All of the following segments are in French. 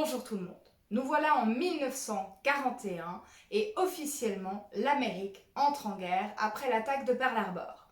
Bonjour tout le monde. Nous voilà en 1941 et officiellement l'Amérique entre en guerre après l'attaque de Pearl Harbor.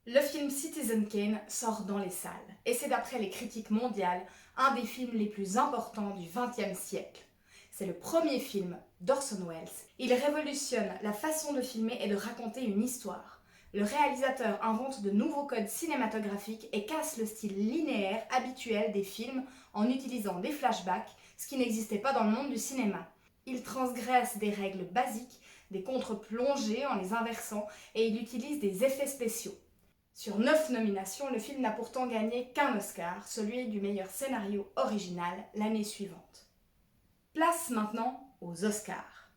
Le film Citizen Kane sort dans les salles et c'est d'après les critiques mondiales un des films les plus importants du XXe siècle. C'est le premier film d'Orson Welles. Il révolutionne la façon de filmer et de raconter une histoire. Le réalisateur invente de nouveaux codes cinématographiques et casse le style linéaire habituel des films en utilisant des flashbacks, ce qui n'existait pas dans le monde du cinéma. Il transgresse des règles basiques, des contre-plongées en les inversant et il utilise des effets spéciaux. Sur 9 nominations, le film n'a pourtant gagné qu'un Oscar, celui du meilleur scénario original l'année suivante. Place maintenant aux Oscars.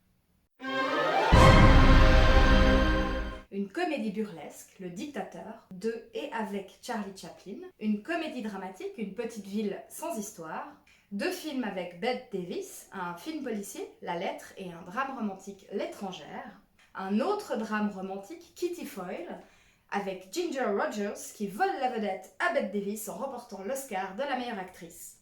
Une comédie burlesque, Le Dictateur, de et avec Charlie Chaplin, une comédie dramatique, Une petite ville sans histoire, deux films avec Bette Davis, un film policier, La Lettre, et un drame romantique, L'étrangère, un autre drame romantique, Kitty Foyle, avec Ginger Rogers qui vole la vedette à Bette Davis en remportant l'Oscar de la meilleure actrice.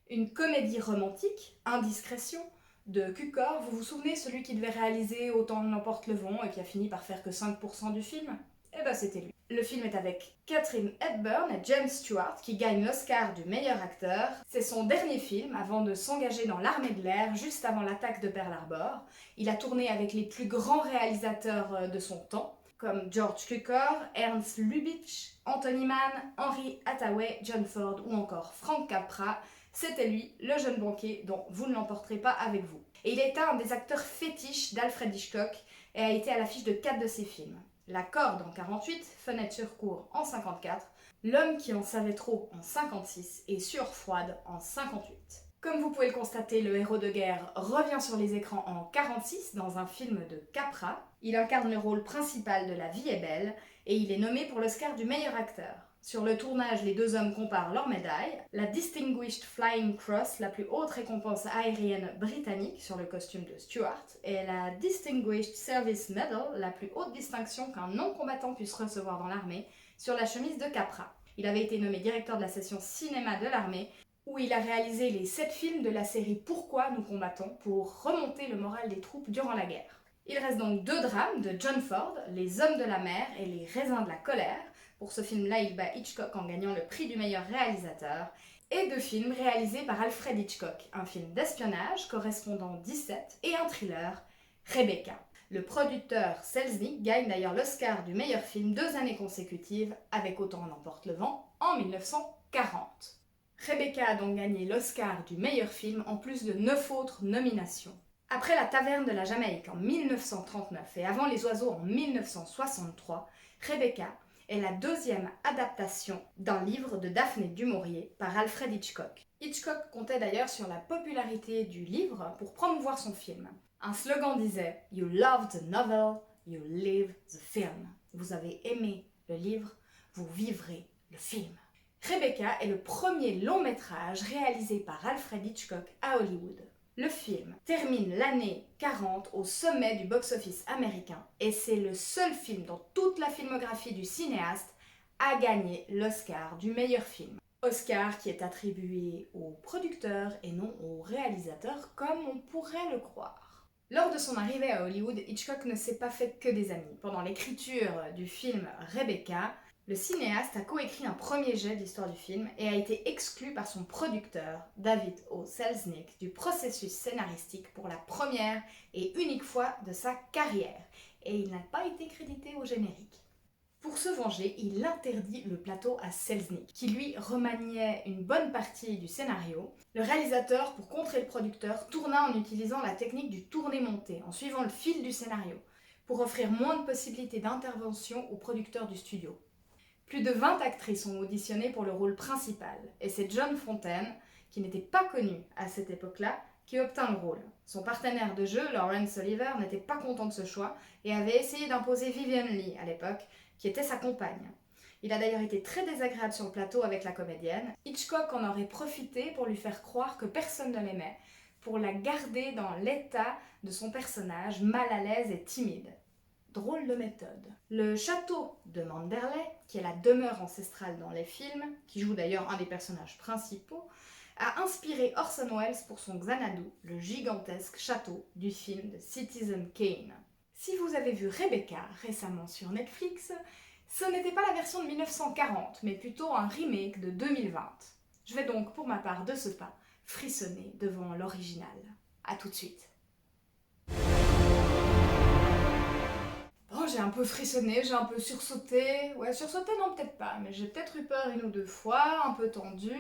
Une comédie romantique, Indiscrétion, de Cukor, vous vous souvenez, celui qui devait réaliser Autant n'emporte le vent et qui a fini par faire que 5% du film? Eh ben c'était lui. Le film est avec Katharine Hepburn et James Stewart qui gagne l'Oscar du meilleur acteur. C'est son dernier film avant de s'engager dans l'armée de l'air juste avant l'attaque de Pearl Harbor. Il a tourné avec les plus grands réalisateurs de son temps, comme George Cukor, Ernst Lubitsch, Anthony Mann, Henry Hathaway, John Ford ou encore Frank Capra. C'était lui, le jeune banquier dont vous ne l'emporterez pas avec vous. Et il est un des acteurs fétiches d'Alfred Hitchcock et a été à l'affiche de 4 de ses films. La Corde en 48, Fenêtre sur cour en 54, L'homme qui en savait trop en 56 et Sueur froide en 58. Comme vous pouvez le constater, le héros de guerre revient sur les écrans en 46 dans un film de Capra. Il incarne le rôle principal de La vie est belle et il est nommé pour l'Oscar du meilleur acteur. Sur le tournage, les deux hommes comparent leurs médailles. La Distinguished Flying Cross, la plus haute récompense aérienne britannique sur le costume de Stewart, et la Distinguished Service Medal, la plus haute distinction qu'un non-combattant puisse recevoir dans l'armée, sur la chemise de Capra. Il avait été nommé directeur de la session cinéma de l'armée, où il a réalisé les 7 films de la série Pourquoi nous combattons pour remonter le moral des troupes durant la guerre. Il reste donc 2 drames de John Ford, Les hommes de la mer et Les raisins de la colère. Pour ce film-là, il bat Hitchcock en gagnant le prix du meilleur réalisateur. Et 2 films réalisés par Alfred Hitchcock, un film d'espionnage, Correspondant 17, et un thriller, Rebecca. Le producteur Selznick gagne d'ailleurs l'Oscar du meilleur film 2 années consécutives avec Autant n'emporte le vent en 1940. Rebecca a donc gagné l'Oscar du meilleur film en plus de 9 autres nominations. Après La Taverne de la Jamaïque en 1939 et Avant les oiseaux en 1963, Rebecca est la 2e adaptation d'un livre de Daphné du Maurier par Alfred Hitchcock. Hitchcock comptait d'ailleurs sur la popularité du livre pour promouvoir son film. Un slogan disait « You loved the novel, you live the film ». Vous avez aimé le livre, vous vivrez le film. Rebecca est le premier long métrage réalisé par Alfred Hitchcock à Hollywood. Le film termine l'année 40 au sommet du box-office américain et c'est le seul film dans toute la filmographie du cinéaste à gagner l'Oscar du meilleur film. Oscar qui est attribué au producteur et non au réalisateur comme on pourrait le croire. Lors de son arrivée à Hollywood, Hitchcock ne s'est pas fait que des amis. Pendant l'écriture du film Rebecca, le cinéaste a coécrit un premier jet de l'histoire du film et a été exclu par son producteur, David O. Selznick, du processus scénaristique pour la première et unique fois de sa carrière. Et il n'a pas été crédité au générique. Pour se venger, il interdit le plateau à Selznick, qui lui remaniait une bonne partie du scénario. Le réalisateur, pour contrer le producteur, tourna en utilisant la technique du tourné-monté, en suivant le fil du scénario, pour offrir moins de possibilités d'intervention au producteur du studio. Plus de 20 actrices ont auditionné pour le rôle principal, et c'est John Fontaine, qui n'était pas connu à cette époque-là, qui obtint le rôle. Son partenaire de jeu, Laurence Oliver, n'était pas content de ce choix et avait essayé d'imposer Vivien Leigh à l'époque, qui était sa compagne. Il a d'ailleurs été très désagréable sur le plateau avec la comédienne. Hitchcock en aurait profité pour lui faire croire que personne ne l'aimait, pour la garder dans l'état de son personnage, mal à l'aise et timide. Drôle de méthode. Le château de Manderley, qui est la demeure ancestrale dans les films, qui joue d'ailleurs un des personnages principaux, a inspiré Orson Welles pour son Xanadu, le gigantesque château du film de Citizen Kane. Si vous avez vu Rebecca récemment sur Netflix, ce n'était pas la version de 1940, mais plutôt un remake de 2020. Je vais donc, pour ma part de ce pas, frissonner devant l'original. A tout de suite. Oh, j'ai un peu frissonné, j'ai un peu sursauté. Ouais, sursauté, non, peut-être pas, mais j'ai peut-être eu peur une ou deux fois, un peu tendu.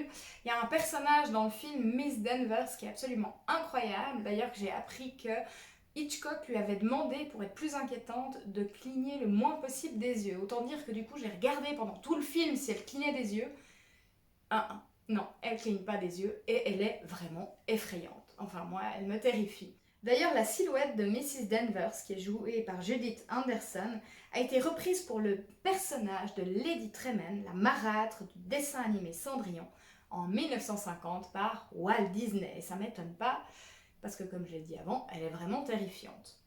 Il y a un personnage dans le film, Miss Danvers, qui est absolument incroyable. D'ailleurs, que j'ai appris que Hitchcock lui avait demandé, pour être plus inquiétante, de cligner le moins possible des yeux. Autant dire que du coup, j'ai regardé pendant tout le film si elle clignait des yeux. Non, elle cligne pas des yeux et elle est vraiment effrayante. Enfin, moi, elle me terrifie. D'ailleurs, la silhouette de Mrs. Danvers, qui est jouée par Judith Anderson, a été reprise pour le personnage de Lady Tremaine, la marâtre du dessin animé Cendrillon, en 1950 par Walt Disney. Et ça m'étonne pas, parce que comme je l'ai dit avant, elle est vraiment terrifiante.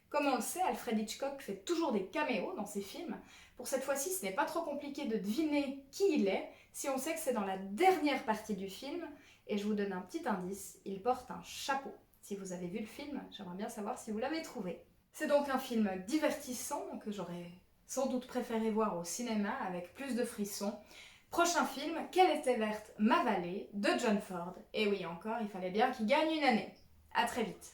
Comme on le sait, Alfred Hitchcock fait toujours des caméos dans ses films. Pour cette fois-ci, ce n'est pas trop compliqué de deviner qui il est, si on sait que c'est dans la dernière partie du film. Et je vous donne un petit indice, il porte un chapeau. Si vous avez vu le film, j'aimerais bien savoir si vous l'avez trouvé. C'est donc un film divertissant que j'aurais sans doute préféré voir au cinéma avec plus de frissons. Prochain film, Quelle était verte ma vallée de John Ford. Et oui, encore, il fallait bien qu'il gagne une année. À très vite.